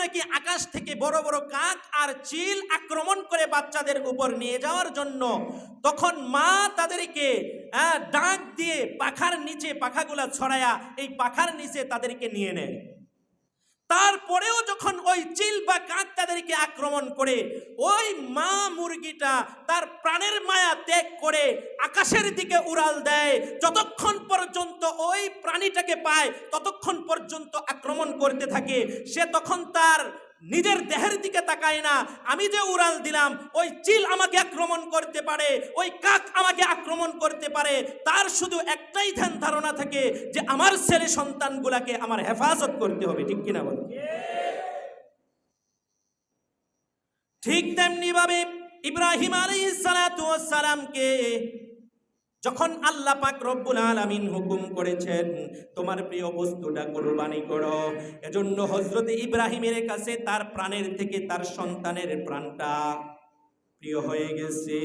নাকি আকাশ থেকে বড় বড় কাক আর চিল আক্রমণ করে বাচ্চাদের উপর নিয়ে যাওয়ার জন্য, তখন মা তাদেরকে ডাক দিয়ে পাখার নিচে, পাখাগুলা ছড়ায়া এই পাখার নিচে তাদেরকে নিয়ে নেয়। তারপরেও যখন ওই চিল বা কাক তাদেরকে আক্রমণ করে, ওই মা মুরগিটা তার প্রাণের মায়া ত্যাগ করে আকাশের দিকে উড়াল দেয়। যতক্ষণ পর্যন্ত ওই প্রাণীটাকে পায় ততক্ষণ পর্যন্ত আক্রমণ করতে থাকে। সে তখন তার নিজের দেহের দিকে তাকায় না, আমি যে উড়াল দিলাম ওই চিল আমাকে আক্রমণ করতে পারে, ওই কাক আমাকে আক্রমণ করতে পারে, তার শুধু একটাই ধ্যান ধারণা থাকে যে আমার ছেলে সন্তানগুলাকে আমার হেফাজত করতে হবে। ঠিক কিনা বল? ঠিক তেমনি ভাবে ইব্রাহিম আলাইহিস সালাতু ওয়াস সালামকে যখন আল্লাহ পাক রব্বুল আলামিন হুকুম করেছেন তোমার প্রিয় বস্তুটা কুরবানি করো, এজন্য হযরত ইব্রাহিমের কাছে তার প্রাণের থেকে তার সন্তানের প্রাণটা প্রিয় হয়ে গেছে।